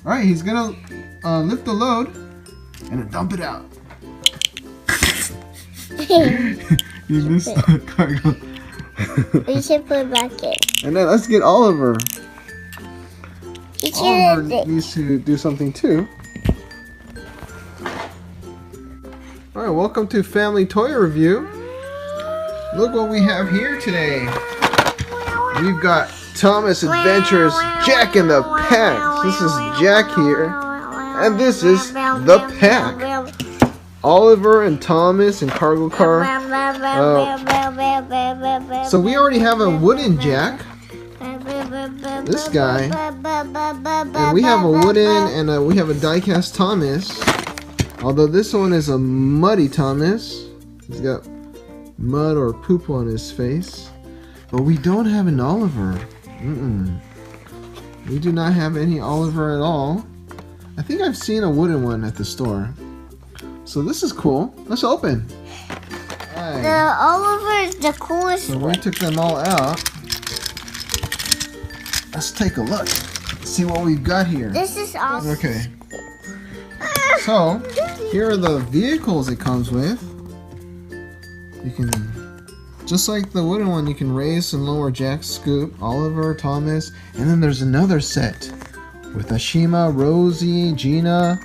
Alright, he's gonna lift the load and then dump it out. You missed the cargo. We should put it back in. And then let's get Oliver. You Oliver should needs to do something too. Alright, welcome to Family Toy Review. Look what we have here today. We've got Thomas Adventures Jack in the Pack. This is Jack here. And this is the pack. Oliver and Thomas and Cargo Car. So we already have a wooden Jack. This guy. And we have a wooden and we have a die-cast Thomas. Although this one is a muddy Thomas. He's got mud or poop on his face. But we don't have an Oliver. We do not have any Oliver at all. I think I've seen a wooden one at the store. So this is cool. Let's open. Right. The Oliver is the coolest. So we took them all out. Let's take a look. See what we've got here. This is awesome. Okay. So here are the vehicles it comes with. You can, just like the wooden one, you can raise and lower Jack, Scoop, Oliver, Thomas, and then there's another set with Ashima, Rosie, Gina,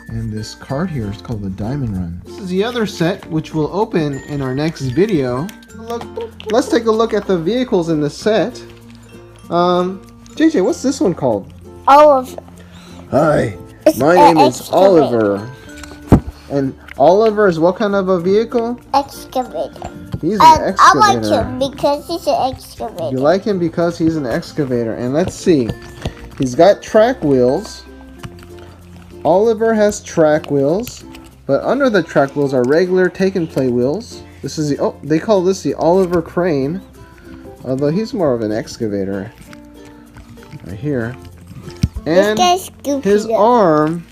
and this card here is called the Diamond Run. This is the other set, which we'll open in our next video. Let's take a look at the vehicles in the set. JJ, what's this one called? Oliver. Hi, It's my an name is excavator. Oliver. And Oliver is what kind of a vehicle? Excavator. He's an I like excavator. him because he's an excavator. You like him because he's an excavator. And let's see. He's got track wheels. Oliver has track wheels. But under the track wheels are regular take and play wheels. This is the, they call this the Oliver Crane. Although he's more of an excavator. Right here. And this guy's goofy his though. arm,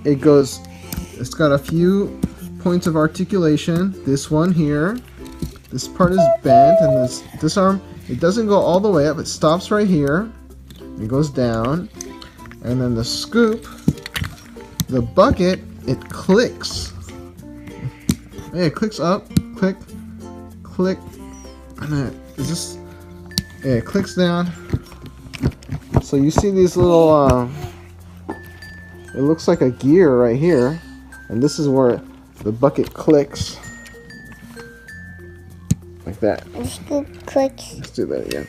it's got a few points of articulation. This one here, this part is bent, and this arm, it doesn't go all the way up. It stops right here. It goes down, and then the scoop, the bucket, it clicks. Hey, it clicks up, click, click, and then it clicks down. So you see these little, it looks like a gear right here, and this is where the bucket clicks, like that. The scoop clicks. Let's do that again.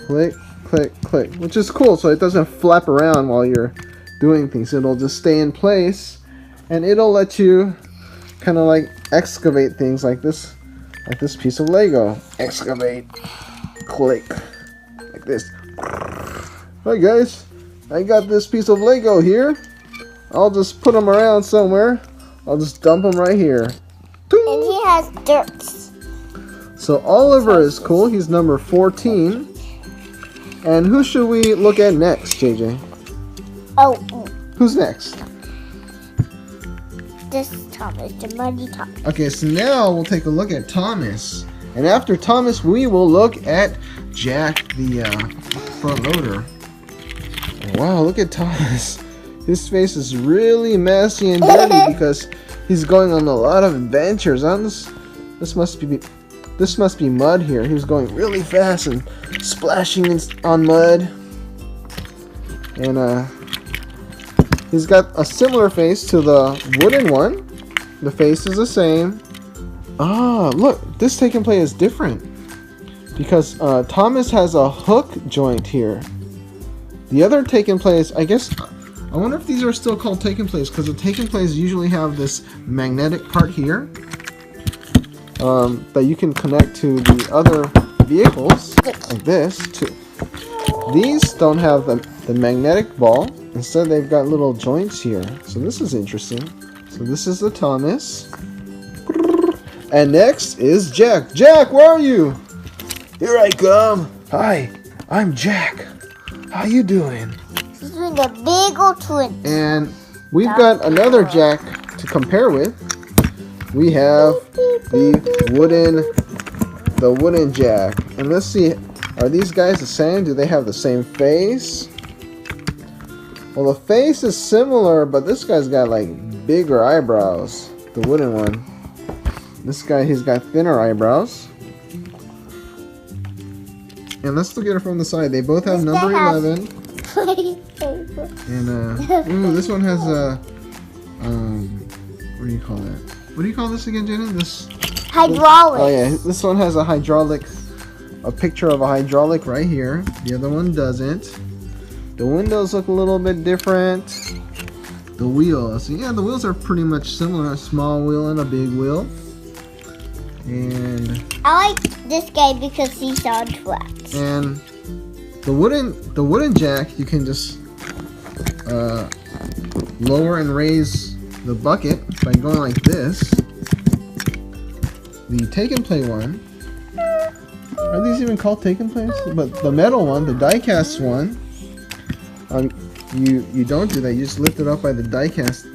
Click, click, click, which is cool, so it doesn't flap around while you're doing things. It'll just stay in place, and it'll let you kind of like excavate things like this piece of Lego. Excavate, click, like this. Hi guys, I got this piece of Lego here. I'll just put them around somewhere. I'll just dump them right here. And he has dirt. So Oliver is cool. He's number 14. And who should we look at next, JJ? Oh, Who's next? this Thomas, the muddy Thomas. Okay, so now we'll take a look at Thomas. And after Thomas, we will look at Jack, the front loader. Wow, look at Thomas. His face is really messy and dirty because he's going on a lot of adventures. This must be mud here. He was going really fast and splashing on mud. And he's got a similar face to the wooden one. The face is the same. Ah, look, this take and play is different because Thomas has a hook joint here. The other take and plays, I wonder if these are still called take and plays, because the take and plays usually have this magnetic part here that you can connect to the other vehicles, like this too. These don't have the magnetic ball. Instead, they've got little joints here. So this is interesting. So this is the Thomas. And next is Jack. Jack, where are you? Here I come. Hi, I'm Jack. How you doing? He's doing a big old twin. And we've got another Jack to compare with. We have the wooden Jack. And let's see, are these guys the same? Do they have the same face? Well, the face is similar, but this guy's got like bigger eyebrows. The wooden one. This guy, he's got thinner eyebrows. And let's look at it from the side. They both have number 11. And ooh, this one has a what do you call that? What do you call this again, Jenny? This hydraulic. Oh yeah, this one has a picture of a hydraulic right here. The other one doesn't. The windows look a little bit different. The wheels, yeah, the wheels are pretty much similar. A small wheel and a big wheel. And I like this guy because he's on tracks. And the wooden jack, you can just lower and raise the bucket by going like this. The take and play one, are these even called take and plays? But the metal one, the die cast one, you don't do that. You just lift it up by the die cast.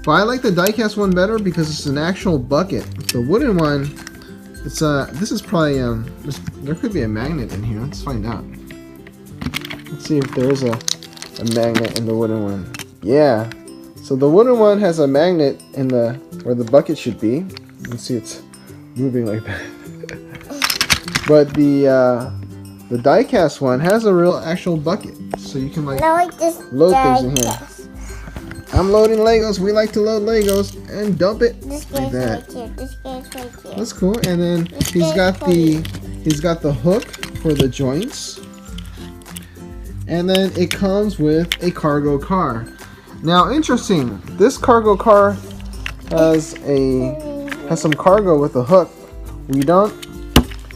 But I like the die cast one better because it's an actual bucket. The wooden one, it's this is probably there could be a magnet in here. Let's find out. Let's see if there is a magnet in the wooden one. Yeah. So the wooden one has a magnet in where the bucket should be. You can see it's moving like that. But the die-cast one has a real actual bucket, so you can like this load things in here. I'm loading Legos. We like to load Legos and dump it This like guy's that. right here. This guy's right here. That's cool. And then he's got the hook for the joints. And then it comes with a cargo car. Now, interesting. This cargo car has some cargo with a hook.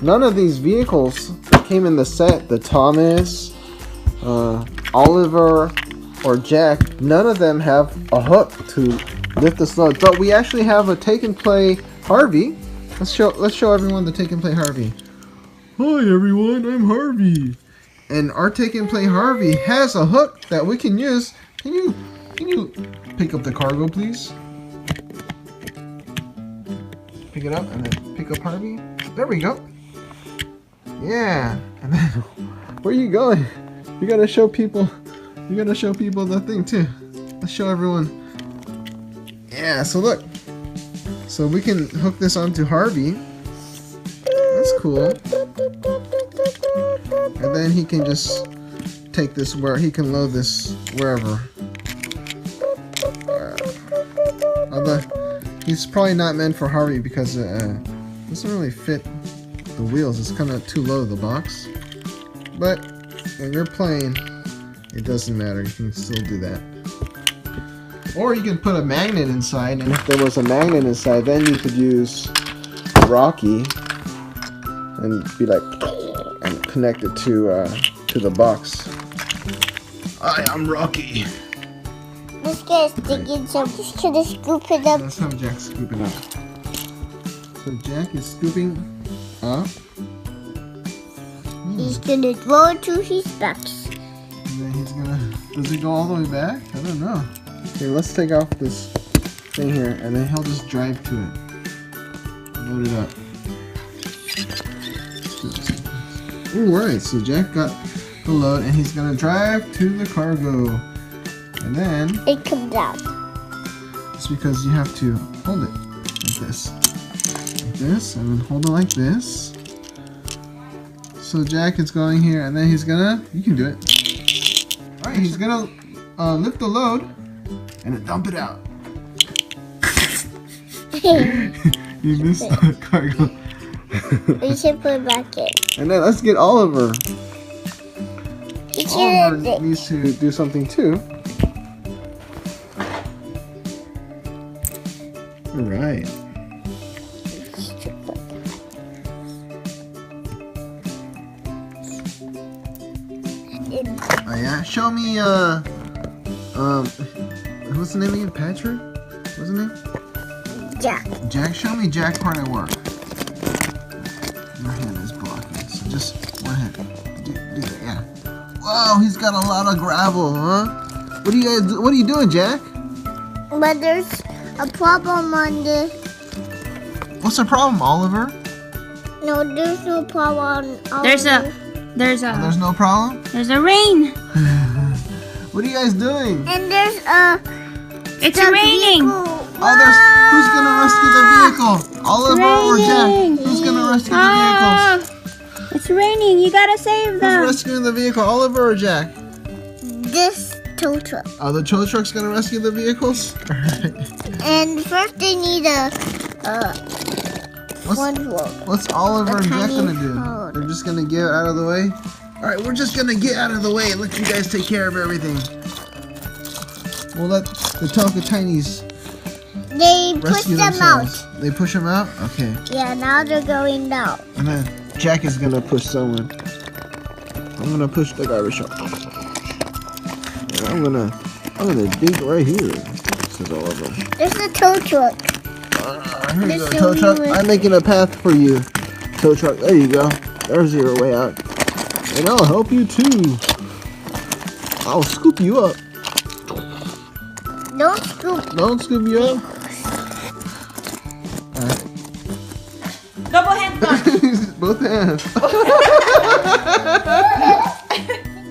None of these vehicles that came in the set, the Thomas, Oliver, or Jack, none of them have a hook to lift this load. But we actually have a take and play Harvey. Let's show everyone the take and play Harvey. Hi everyone, I'm Harvey. And our take and play Harvey has a hook that we can use. Can you pick up the cargo, please? Pick it up and then pick up Harvey. There we go. Yeah. And then where are you going? You gotta show people. You gotta show people the thing too. Let's show everyone. Yeah. So look. So we can hook this onto Harvey. That's cool. And then he can just take this where he can load this wherever. He's probably not meant for Harvey because it doesn't really fit the wheels. It's kind of too low, the box. But when you're playing, it doesn't matter. You can still do that. Or you can put a magnet inside, and if there was a magnet inside, then you could use Rocky and be like and connect it to the box. Hi, I'm Rocky. This guy's digging, so I'm just gonna scoop it up. Let's have Jack scoop it up. So Jack is scooping up. He's gonna throw it to his box. And then he's gonna. Does it go all the way back? I don't know. Okay, let's take off this thing here, and then he'll just drive to it. Load it up. All right. So Jack got the load, and he's gonna drive to the cargo. And then it comes out. It's because you have to hold it like this. Like this, and then hold it like this. So Jack is going here, and then he's gonna, you can do it. Alright, he's gonna lift the load and then dump it out. You missed the cargo. We should put it back in. And then let's get Oliver. Oliver Oliver needs to do something too. Alright. Oh yeah, show me what's the name again? Patrick? What's the name? Jack. Jack, show me Jack part at work. Your hand is blocking, so just one hand. Do that, yeah. Wow, he's got a lot of gravel, huh? What are you doing, Jack? But there's a problem on this. What's the problem, Oliver? No, there's no problem on There's no problem? There's a rain. What are you guys doing? And there's It's the raining. vehicle. Oh, who's gonna rescue the vehicle? Oliver or Jack? Who's gonna rescue the vehicles? It's raining. You gotta save Who's them. rescuing the vehicle? Oliver or Jack? This tow truck. Oh, the tow truck's gonna rescue the vehicles? And first they need a one rope. What's Oliver and Jack tiny gonna do? hole. They're just gonna get out of the way? Alright, we're just gonna get out of the way and let you guys take care of everything. We'll let the Tonka Tinies They push rescue them themselves. out. They push them out? Okay. Yeah, now they're going down. And then Jack is gonna push someone. I'm gonna push the garbage truck. And I'm gonna dig right here, says Oliver. There's a tow truck. Here you This go, is tow the truck. only way. I'm making a path for you, tow truck. There you go. There's your way out. And I'll help you too. I'll scoop you up. Don't scoop. Don't scoop you up. Alright. Double hand punch. Both hands.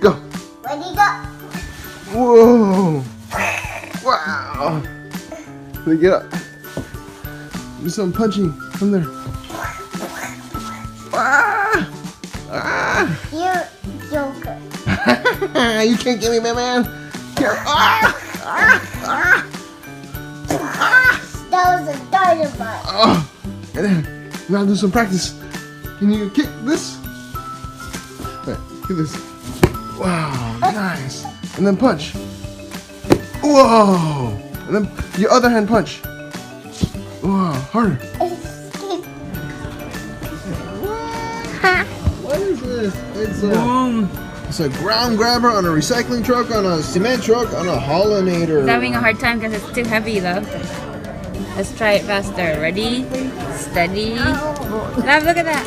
Go. Ready, go. Whoa. Wow. Let me get up. Do some punching from there. Ah. Ah. You're Joker. You can't get me, my man. Here. Ah. Ah. Ah. Ah. That was a dynamite. Oh. And then we gotta do some practice. Can you kick this? Right, kick this. Wow, nice. And then punch. Whoa. And then your other hand punch. Whoa, harder. What is this? It's a ground grabber on a recycling truck, on a cement truck, on a Hollinator. I'm having a hard time because it's too heavy, love. Let's try it faster. Ready? Steady. Love, look at that.